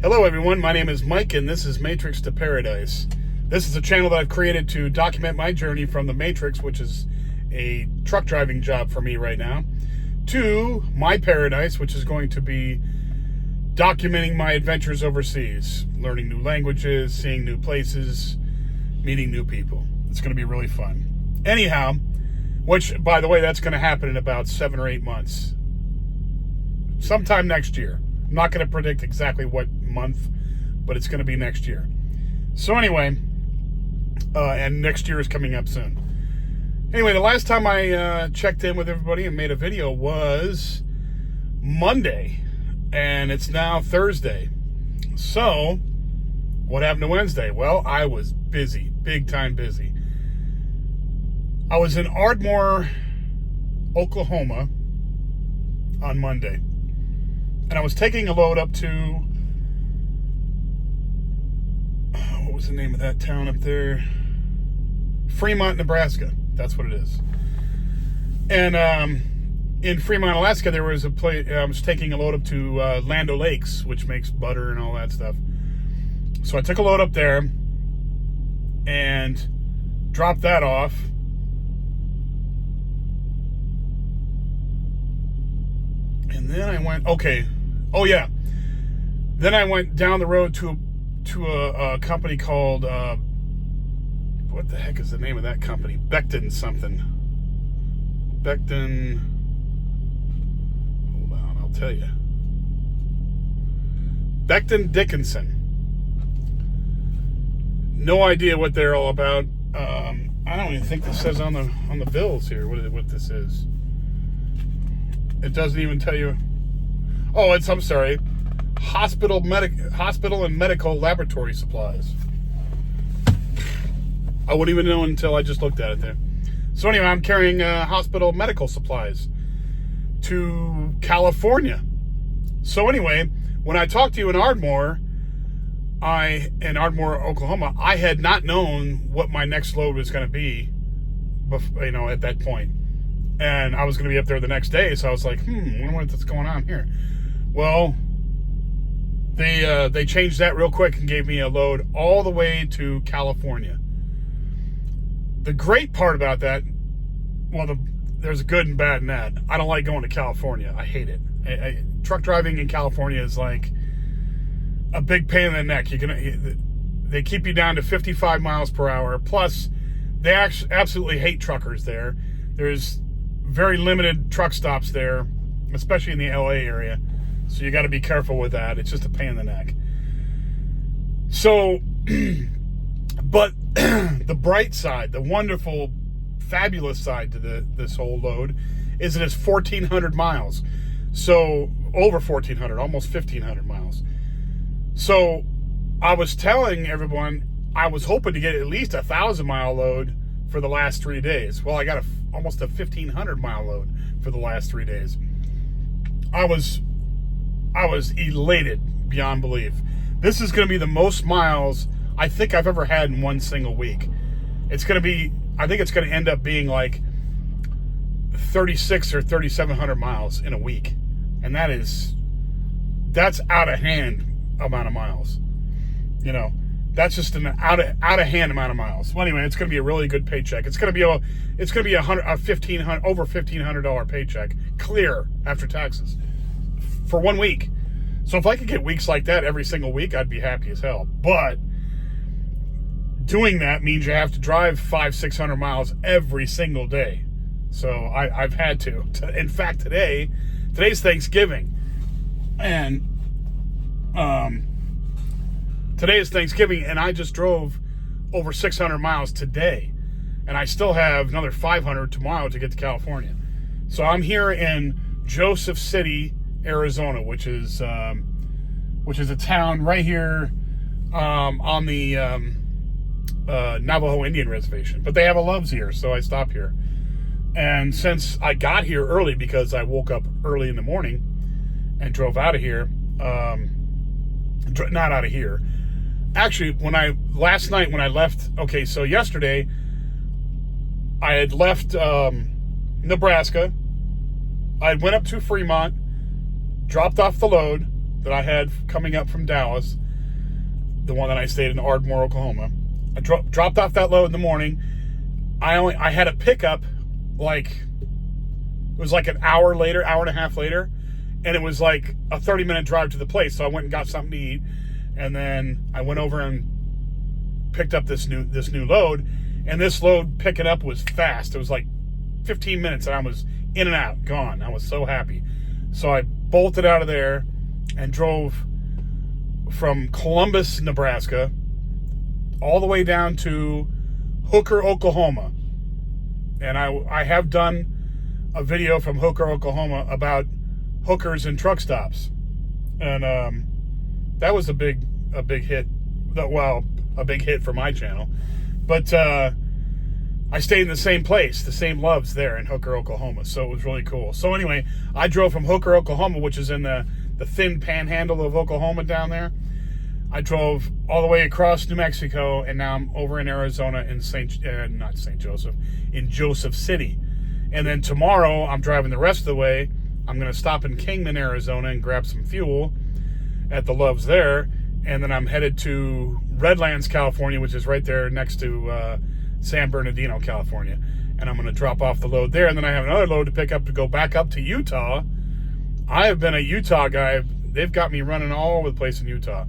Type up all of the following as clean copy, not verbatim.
Hello everyone, my name is Mike and this is Matrix to Paradise. This is a channel that I've created to document my journey from the Matrix, which is a truck driving job for me right now, to my paradise, which is going to be documenting my adventures overseas, learning new languages, seeing new places, meeting new people. It's going to be really fun. Anyhow, which, by the way, that's going to happen in about 7 or 8 months. Sometime next year. I'm not going to predict exactly what month, but it's going to be next year. So anyway, and next year is coming up soon. Anyway, the last time I checked in with everybody and made a video was Monday, and it's now Thursday. So, what happened to Wednesday? Well, I was busy, big time busy. I was in Ardmore, Oklahoma on Monday. And I was taking a load up to, what was the name of that town up there? Fremont, Nebraska. That's what it is. And in Fremont, Alaska, there was a place, I was taking a load up to Land O'Lakes, which makes butter and all that stuff. So I took a load up there and dropped that off. And then I went, Then I went down the road to a company called, what the heck is the name of that company? Becton something. Becton, hold on, I'll tell you. Becton Dickinson. No idea what they're all about. I don't even think this says on the bills here what this is. It doesn't even tell you. Oh, I'm sorry. Hospital and medical laboratory supplies. I wouldn't even know until I just looked at it there. So anyway, I'm carrying hospital medical supplies to California. So anyway, when I talked to you in Ardmore, Oklahoma, I had not known what my next load was going to be, at that point. And I was going to be up there the next day, so I was like, I wonder what's going on here. Well, they changed that real quick and gave me a load all the way to California. The great part about that, there's a good and bad in that. I don't like going to California. I hate it. Truck driving in California is like a big pain in the neck. They keep you down to 55 miles per hour. Plus, they absolutely hate truckers there. There's very limited truck stops there, especially in the LA area. So you got to be careful with that. It's just a pain in the neck. So, but the bright side, the wonderful, fabulous side to this whole load is that it's 1,400 miles. So over 1,400, almost 1,500 miles. So I was telling everyone I was hoping to get at least 1,000-mile load for the last 3 days. Well, I got almost a 1,500-mile load for the last 3 days. I was elated beyond belief. This is going to be the most miles I think I've ever had in one single week. I think it's going to end up being like 3,600 or 3,700 miles in a week. And that's out of hand amount of miles. That's just an out of hand amount of miles. Well, anyway, it's going to be a really good paycheck. It's going to be over $1,500 paycheck, clear after taxes, for 1 week. So if I could get weeks like that every single week, I'd be happy as hell. But doing that means you have to drive 500-600 miles every single day. So I've had to. In fact, today's Thanksgiving, and today is Thanksgiving, and I just drove over 600 miles today, and I still have another 500 tomorrow to get to California. So I'm here in Joseph City, Arizona, which is a town right here on the Navajo Indian Reservation. But they have a Love's here, so I stopped here. And since I got here early because I woke up early in the morning and drove out of here, not out of here. Actually, last night when I left, so yesterday I had left Nebraska. I went up to Fremont, dropped off the load, that I had coming up from Dallas, the one that I stayed in Ardmore, Oklahoma. I dropped off that load in the morning. I had a pickup it was like an hour later, hour and a half later, and it was like a 30-minute drive to the place. So I went and got something to eat, and then I went over and picked up this new load, and this load picking up was fast. It was like 15 minutes, and I was in and out, gone. I was so happy. So I bolted out of there and drove from Columbus, Nebraska, all the way down to Hooker, Oklahoma. And I have done a video from Hooker, Oklahoma about hookers and truck stops. And that was a big hit. Well, a big hit for my channel. But I stayed in the same place, the same Loves there in Hooker, Oklahoma. So it was really cool. So anyway, I drove from Hooker, Oklahoma, which is in the thin panhandle of Oklahoma down there. I drove all the way across New Mexico, and now I'm over in Arizona in in Joseph City. And then tomorrow, I'm driving the rest of the way. I'm going to stop in Kingman, Arizona, and grab some fuel at the Loves there. And then I'm headed to Redlands, California, which is right there next to San Bernardino, California. And I'm going to drop off the load there. And then I have another load to pick up to go back up to Utah. I have been a Utah guy. They've got me running all over the place in Utah.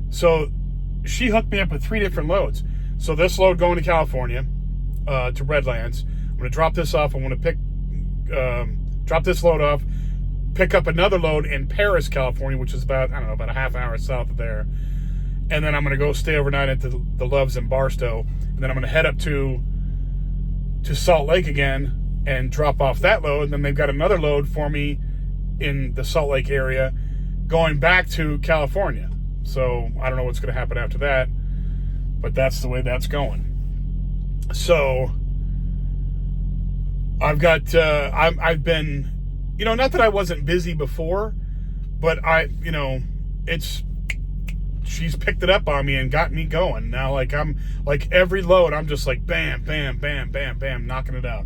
So she hooked me up with 3 different loads. So this load going to California, to Redlands. I'm going to drop this off. I'm going to drop this load off, pick up another load in Paris, California, which is about a half hour south of there. And then I'm going to go stay overnight at the Loves in Barstow. And then I'm going to head up to Salt Lake again and drop off that load. And then they've got another load for me in the Salt Lake area going back to California. So I don't know what's going to happen after that, but that's the way that's going. So I've got, I've been, not that I wasn't busy before, but she's picked it up on me and got me going. Now, I'm every load, I'm just like, bam, bam, bam, bam, bam, knocking it out.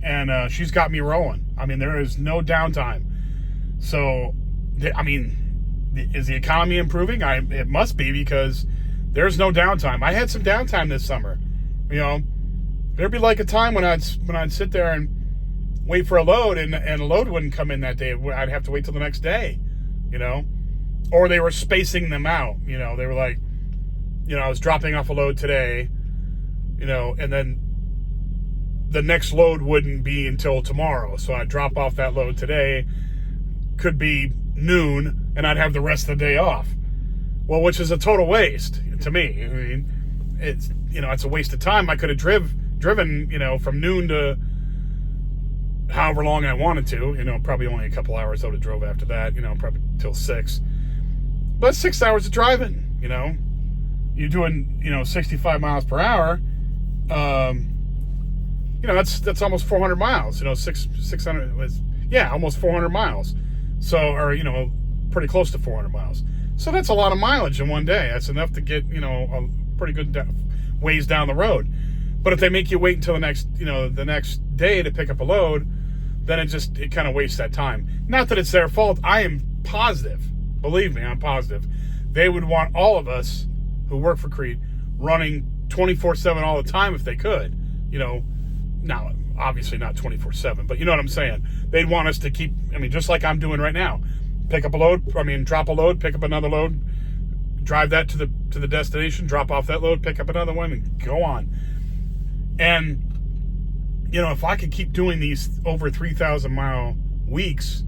And she's got me rolling. I mean, there is no downtime. So, is the economy improving? It must be, because there's no downtime. I had some downtime this summer. There'd be like a time when I'd sit there and wait for a load, and a load wouldn't come in that day. I'd have to wait till the next day, or they were spacing them out. They were like, I was dropping off a load today, and then the next load wouldn't be until tomorrow. So I'd drop off that load today, could be noon, and I'd have the rest of the day off. Well, which is a total waste to me. I mean, it's a waste of time. I could have driven from noon to however long I wanted to. Probably only a couple hours I would have drove after that. Probably till 6. But 6 hours of driving. You're doing 65 miles per hour. That's almost 400 miles. 600 was almost 400 miles. So, or pretty close to 400 miles. So that's a lot of mileage in one day. That's enough to get, a pretty good ways down the road. But if they make you wait until the next day to pick up a load, then it kind of wastes that time. Not that it's their fault. I am positive. Believe me, I'm positive. They would want all of us who work for Creed running 24/7 all the time if they could. Now, obviously not 24/7, but you know what I'm saying. They'd want us to keep, just like I'm doing right now. Drop a load, pick up another load, drive that to the destination, drop off that load, pick up another one, and go on. And, if I could keep doing these over 3,000 mile weeks,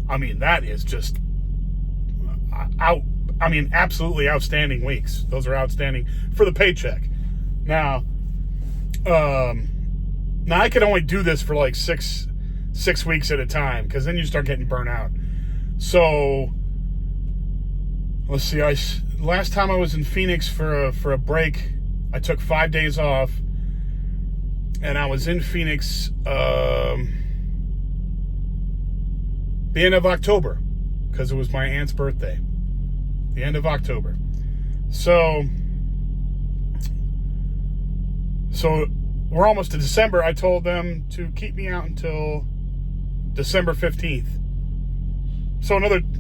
that is just absolutely outstanding weeks. Those are outstanding for the paycheck. Now I could only do this for like six weeks at a time, because then you start getting burnt out. So let's see. Last time I was in Phoenix for a break, I took 5 days off, and I was in Phoenix the end of October, because it was my aunt's birthday. The end of October. So we're almost to December. I told them to keep me out until December 15th. So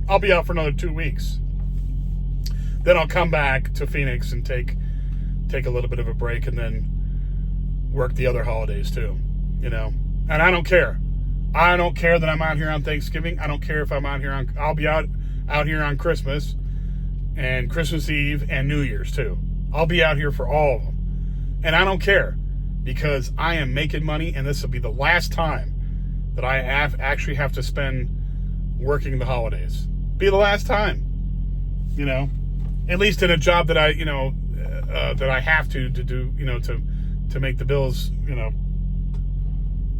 I'll be out for another 2 weeks. Then I'll come back to Phoenix and take a little bit of a break, and then work the other holidays too, you know. And I don't care. I don't care that I'm out here on Thanksgiving. I don't care if I'm out here I'll be out here on Christmas and Christmas Eve and New Year's too. I'll be out here for all of them. And I don't care, because I am making money, and this will be the last time that I actually have to spend working the holidays. Be the last time, you know, at least in a job that I, you know, that I have to do, you know, to make the bills, you know,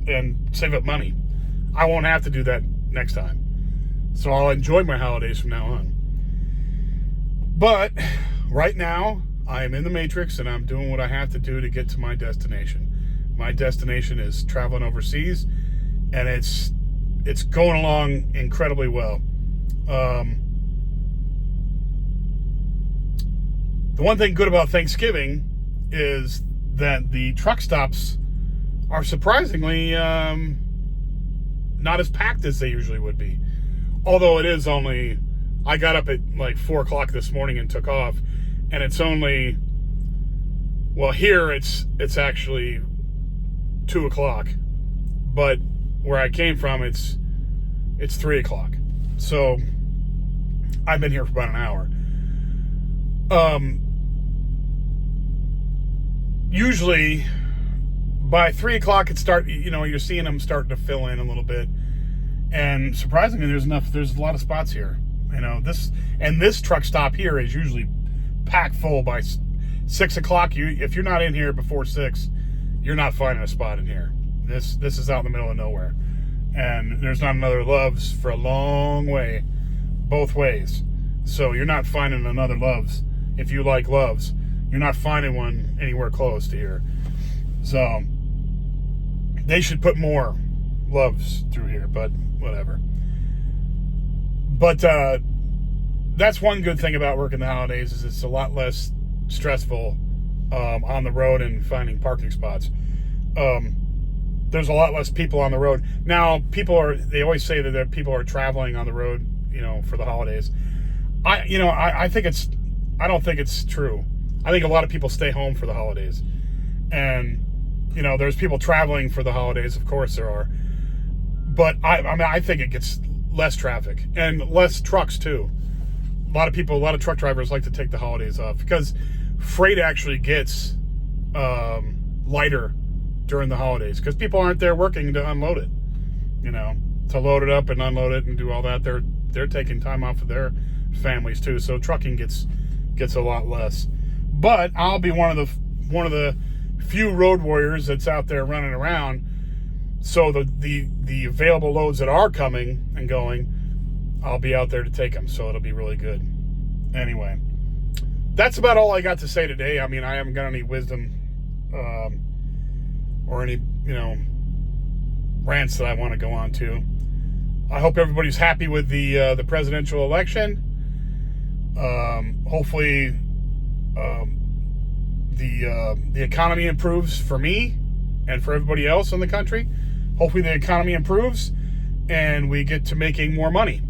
and save up money. I won't have to do that next time. So I'll enjoy my holidays from now on. But right now, I am in the Matrix, and I'm doing what I have to do to get to my destination. My destination is traveling overseas, and it's going along incredibly well. The one thing good about Thanksgiving is that the truck stops are surprisingly not as packed as they usually would be. Although it is only, I got up at like 4 o'clock this morning and took off, and it's only, well, here it's actually 2 o'clock, but where I came from, it's 3 o'clock. So I've been here for about an hour. Usually by 3 o'clock you're seeing them starting to fill in a little bit. And surprisingly, there's a lot of spots here. You know, this truck stop here is usually packed full by 6 o'clock. If you're not in here before 6, you're not finding a spot in here. This is out in the middle of nowhere. And there's not another Love's for a long way, both ways. So you're not finding another Love's. If you like Love's, you're not finding one anywhere close to here. So they should put more Love's through here, but whatever. But that's one good thing about working the holidays, is it's a lot less stressful on the road and finding parking spots. There's a lot less people on the road. Now, they always say that people are traveling on the road, you know, for the holidays. I don't think it's true. I think a lot of people stay home for the holidays. And, you know, there's people traveling for the holidays. Of course there are. But I think it gets less traffic and less trucks too. A lot of truck drivers like to take the holidays off, because freight actually gets lighter during the holidays, because people aren't there working to unload it, you know, to load it up and unload it and do all that. They're taking time off of their families too, so trucking gets a lot less. But I'll be one of the few road warriors that's out there running around. So the available loads that are coming and going, I'll be out there to take them. So it'll be really good. Anyway, that's about all I got to say today. I mean, I haven't got any wisdom or any, you know, rants that I want to go on to. I hope everybody's happy with the presidential election. Hopefully, the economy improves for me and for everybody else in the country. Hopefully the economy improves and we get to making more money.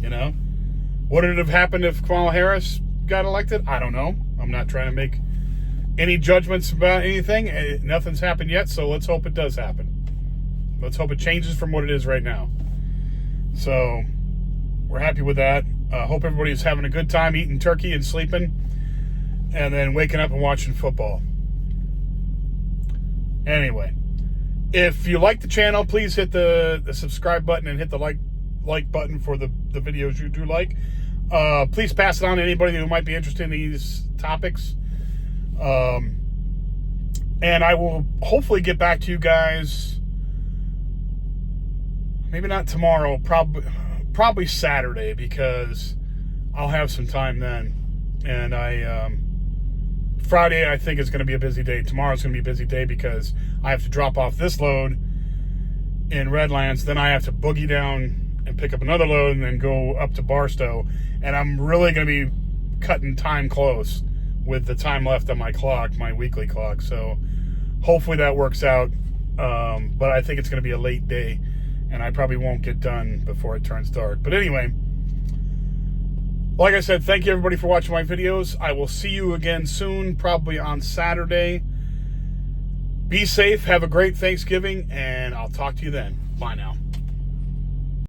You know, would it have happened if Kamala Harris got elected? I don't know. I'm not trying to make any judgments about anything. Nothing's happened yet, so let's hope it does happen. Let's hope it changes from what it is right now. So we're happy with that. Hope everybody's having a good time eating turkey and sleeping, and then waking up and watching football. Anyway, if you like the channel, please hit the subscribe button and hit the like button for the videos you do like. Please pass it on to anybody who might be interested in these topics. And I will hopefully get back to you guys, maybe not tomorrow, probably Saturday, because I'll have some time then. And Friday, I think, is going to be a busy day. Tomorrow's going to be a busy day because I have to drop off this load in Redlands. Then I have to boogie down and pick up another load and then go up to Barstow. And I'm really going to be cutting time close with the time left on my clock, my weekly clock. So hopefully that works out. But I think it's going to be a late day. and I probably won't get done before it turns dark. But anyway, like I said, thank you everybody for watching my videos. I will see you again soon, probably on Saturday. Be safe, have a great Thanksgiving, and I'll talk to you then. Bye now.